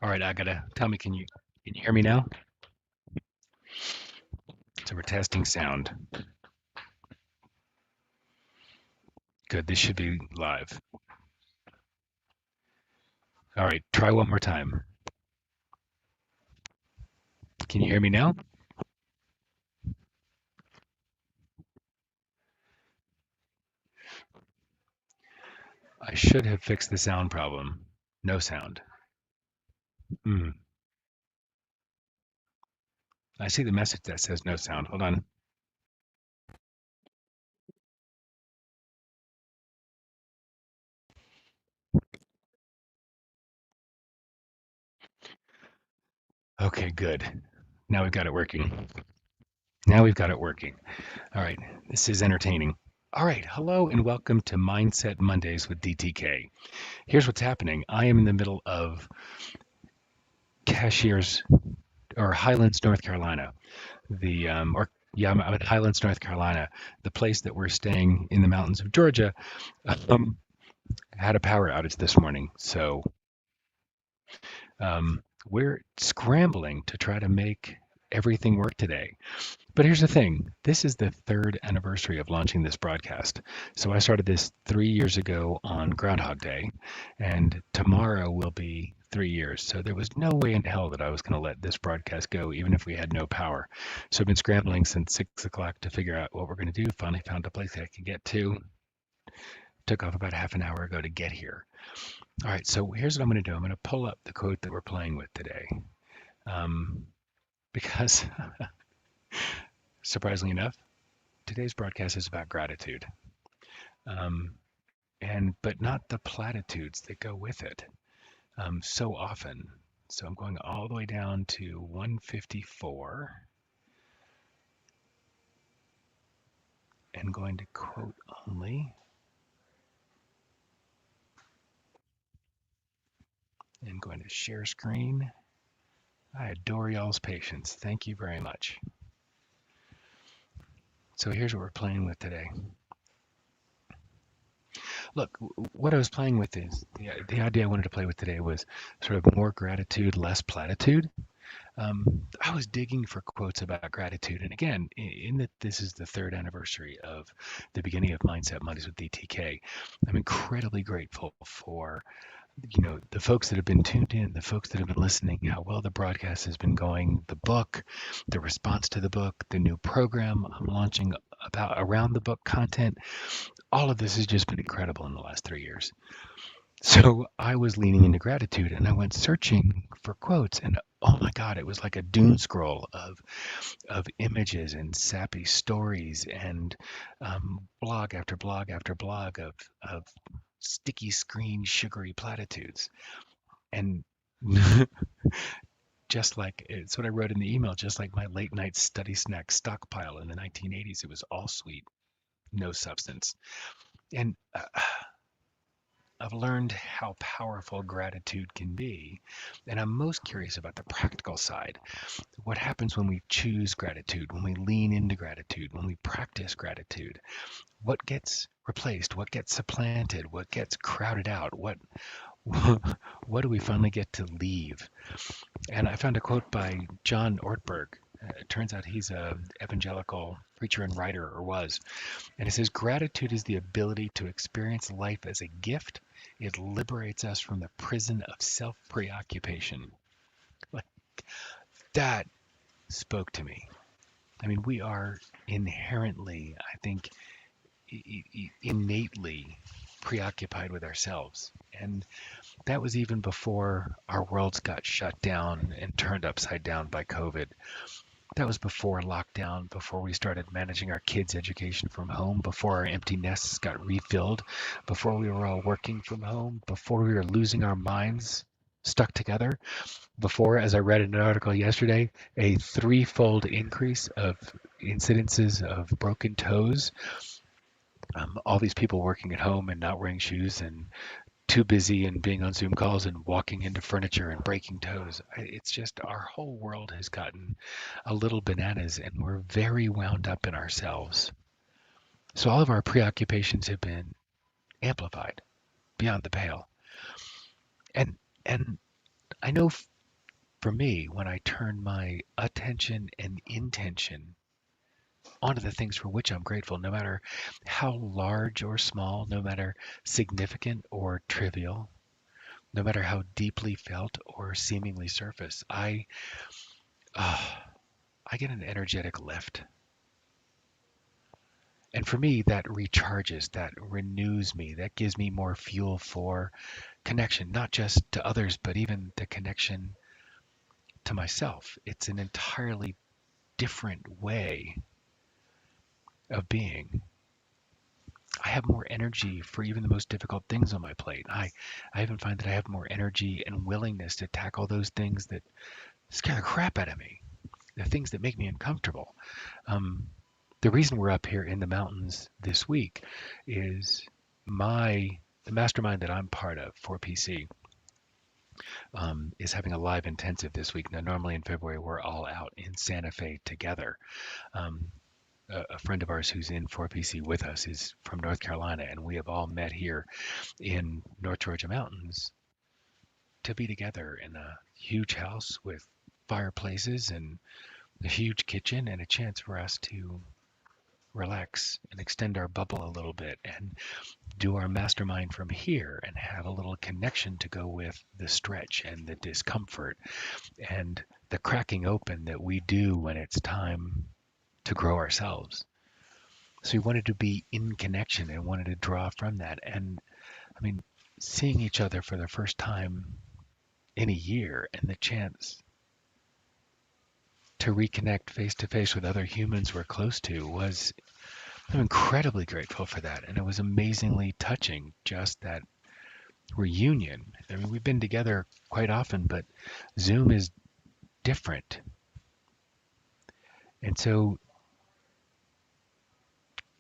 All right, tell me, can you hear me now? So we're testing sound. Good, this should be live. All right, try one more time. Can you hear me now? I should have fixed the sound problem. No sound. Hmm. I see the message that says no sound. Hold on. Okay, good. Now we've got it working. Now we've got it working. All right, this is entertaining. All right, hello and welcome to Mindset Mondays with DTK. Here's what's happening. I am in the middle of Cashiers or Highlands, North Carolina. I'm at Highlands, North Carolina. The place that we're staying in the mountains of Georgia um, had a power outage this morning, so we're scrambling to try to make everything work today. But here's the thing, this is the third anniversary of launching this broadcast. So I started this 3 years ago on Groundhog Day, and tomorrow will be 3 years. So there was no way in hell that I was going to let this broadcast go, even if we had no power. So I've been scrambling since 6 o'clock to figure out what we're going to do. Finally found a place that I can get to. Took off about half an hour ago to get here. All right, so here's what I'm going to do. I'm going to pull up the quote that we're playing with today. Because surprisingly enough, today's broadcast is about gratitude. Um, but not the platitudes that go with it so often. So I'm going all the way down to 154 and going to quote only and going to share screen. I adore y'all's patience. Thank you very much. So here's what we're playing with today. Look, what I was playing with is the idea I wanted to play with today was sort of more gratitude, less platitude. I was digging for quotes about gratitude. And again, in that this is the third anniversary of the beginning of Mindset Mondays with DTK, I'm incredibly grateful for the folks that have been tuned in, the folks that have been listening, how well the broadcast has been going, the book, the response to the book, the new program I'm launching about around the book content. All of this has just been incredible in the last 3 years. So I was leaning into gratitude and I went searching for quotes, and oh my God, it was like a doom scroll of images and sappy stories and blog after blog after blog of sticky screen sugary platitudes. And just like it's what I wrote in the email, just like my late night study snack stockpile in the 1980s, it was all sweet, no substance. And I've learned how powerful gratitude can be. And I'm most curious about the practical side. What happens when we choose gratitude, when we lean into gratitude, when we practice gratitude? What gets replaced? What gets supplanted? What gets crowded out? What do we finally get to leave? And I found a quote by John Ortberg. It turns out he's a evangelical preacher and writer, or was. And it says, gratitude is the ability to experience life as a gift. It liberates us from the prison of self-preoccupation. Like, that spoke to me. I mean, we are inherently, I think, innately preoccupied with ourselves. And that was even before our worlds got shut down and turned upside down by COVID. That was before lockdown, before we started managing our kids' education from home, before our empty nests got refilled, before we were all working from home, before we were losing our minds stuck together, before, as I read in an article yesterday, a threefold increase of incidences of broken toes. All these people working at home and not wearing shoes and too busy and being on Zoom calls and walking into furniture and breaking toes. It's just our whole world has gotten a little bananas and we're very wound up in ourselves. So all of our preoccupations have been amplified beyond the pale. And I know for me, when I turn my attention and intention onto the things for which I'm grateful, no matter how large or small, no matter significant or trivial, no matter how deeply felt or seemingly surface, uh, I get an energetic lift. And for me, that recharges, that renews me, that gives me more fuel for connection, not just to others, but even the connection to myself. It's an entirely different way of being. I have more energy for even the most difficult things on my plate. I even find that I have more energy and willingness to tackle those things that scare the crap out of me, the things that make me uncomfortable. Um, the reason we're up here in the mountains this week is the mastermind that I'm part of for PC is having a live intensive this week. Now, normally in February, we're all out in Santa Fe together. Um, a friend of ours who's in 4PC with us is from North Carolina, and we have all met here in North Georgia mountains to be together in a huge house with fireplaces and a huge kitchen and a chance for us to relax and extend our bubble a little bit and do our mastermind from here and have a little connection to go with the stretch and the discomfort and the cracking open that we do when it's time to grow ourselves. So we wanted to be in connection and wanted to draw from that. And I mean, seeing each other for the first time in a year and the chance to reconnect face to face with other humans we're close to was, I'm incredibly grateful for that. And it was amazingly touching, just that reunion. I mean, we've been together quite often, but Zoom is different. And so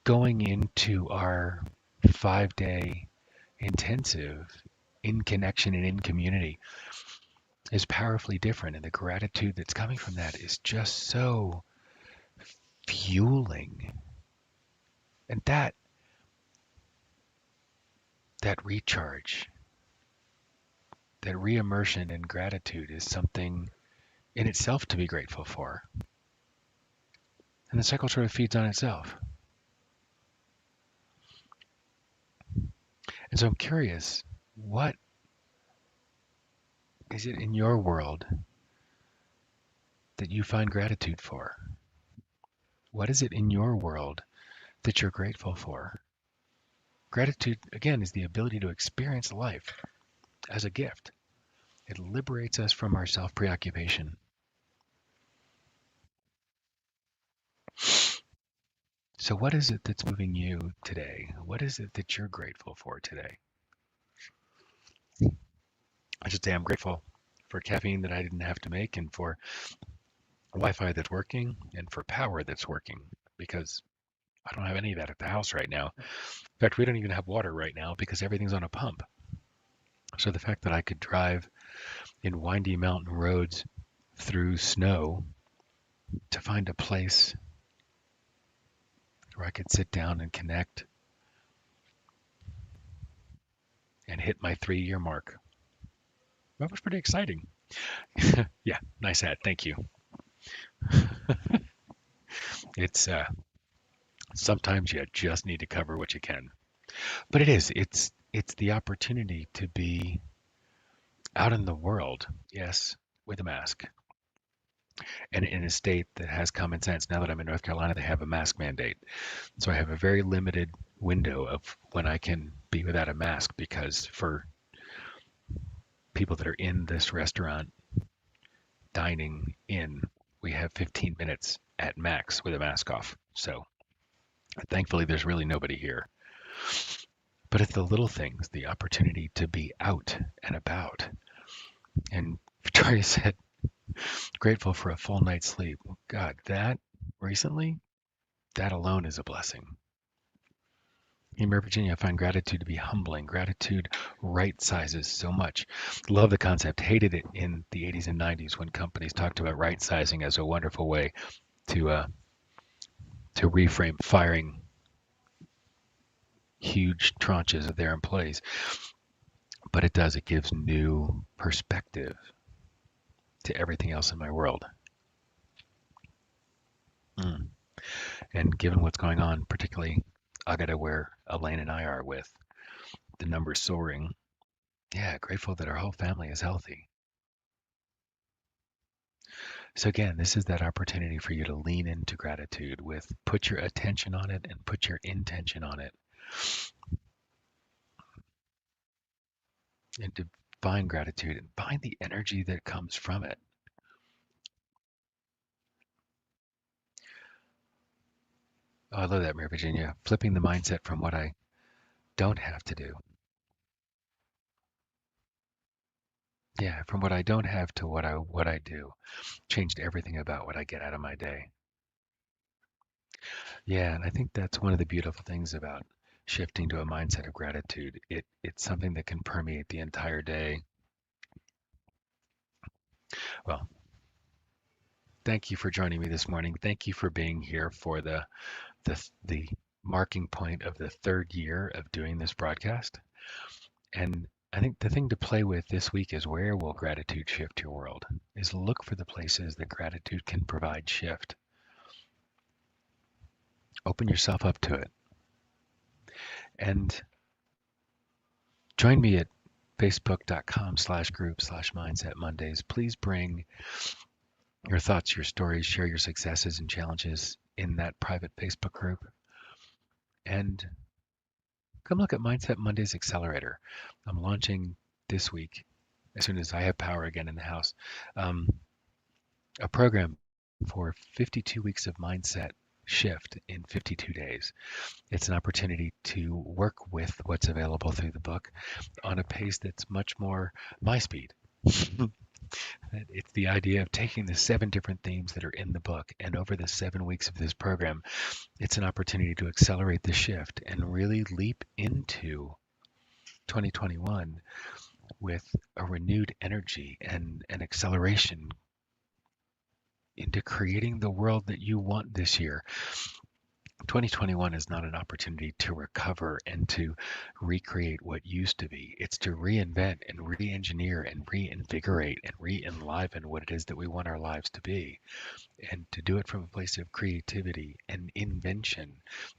going into our 5-day intensive in connection and in community is powerfully different. And the gratitude that's coming from that is just so fueling. And that recharge, that re-immersion in gratitude is something in itself to be grateful for. And the cycle sort of feeds on itself. And so I'm curious, what is it in your world that you find gratitude for? What is it in your world that you're grateful for? Gratitude, again, is the ability to experience life as a gift. It liberates us from our self-preoccupation. So what is it that's moving you today? What is it that you're grateful for today? I should say I'm grateful for caffeine that I didn't have to make and for Wi-Fi that's working and for power that's working because I don't have any of that at the house right now. In fact, we don't even have water right now because everything's on a pump. So the fact that I could drive in windy mountain roads through snow to find a place where I could sit down and connect and hit my 3-year mark. That was pretty exciting. Yeah, nice hat. Thank you. It's sometimes you just need to cover what you can. But it's the opportunity to be out in the world, yes, with a mask, and in a state that has common sense. Now that I'm in North Carolina, they have a mask mandate. So I have a very limited window of when I can be without a mask because for people that are in this restaurant dining in, we have 15 minutes at max with a mask off. So thankfully, there's really nobody here. But it's the little things, the opportunity to be out and about. And Victoria said, grateful for a full night's sleep. God, that recently, that alone is a blessing. In Virginia, I find gratitude to be humbling. Gratitude right sizes so much. Love the concept. Hated it in the 80s and 90s when companies talked about right sizing as a wonderful way to reframe firing huge tranches of their employees. But it does. It gives new perspective. to everything else in my world. Mm. And given what's going on, particularly Agata, where Elaine and I are with the numbers soaring, yeah, grateful that our whole family is healthy. So again, this is that opportunity for you to lean into gratitude with put your attention on it and put your intention on it, and to find gratitude and find the energy that comes from it. Oh, I love that, Mary Virginia. Flipping the mindset from what I don't have to do. Yeah, from what I don't have to what I do. Changed everything about what I get out of my day. Yeah, and I think that's one of the beautiful things about shifting to a mindset of gratitude. It's something that can permeate the entire day. Well, thank you for joining me this morning. Thank you for being here for the marking point of the third year of doing this broadcast. And I think the thing to play with this week is, where will gratitude shift your world? Is look for the places that gratitude can provide shift. Open yourself up to it. And join me at facebook.com/group/mindset Mondays. Please bring your thoughts, your stories, share your successes and challenges in that private Facebook group. And come look at Mindset Mondays Accelerator. I'm launching this week, as soon as I have power again in the house, um, a program for 52 weeks of mindset shift in 52 days. It's an opportunity to work with what's available through the book on a pace that's much more my speed. It's the idea of taking the 7 different themes that are in the book, and over the 7 weeks of this program, it's an opportunity to accelerate the shift and really leap into 2021 with a renewed energy and an acceleration into creating the world that you want this year. 2021 is not an opportunity to recover and to recreate what used to be. It's to reinvent and re-engineer and reinvigorate and re-enliven what it is that we want our lives to be, and to do it from a place of creativity and invention,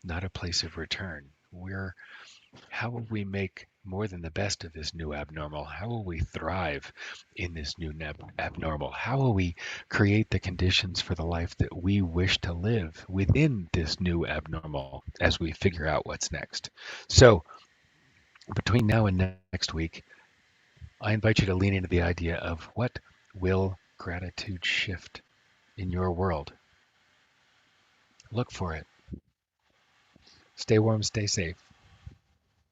not a place of return. How will we make more than the best of this new abnormal? How will we thrive in this new abnormal? How will we create the conditions for the life that we wish to live within this new abnormal as we figure out what's next? So, between now and next week, I invite you to lean into the idea of, what will gratitude shift in your world? Look for it. Stay warm, stay safe.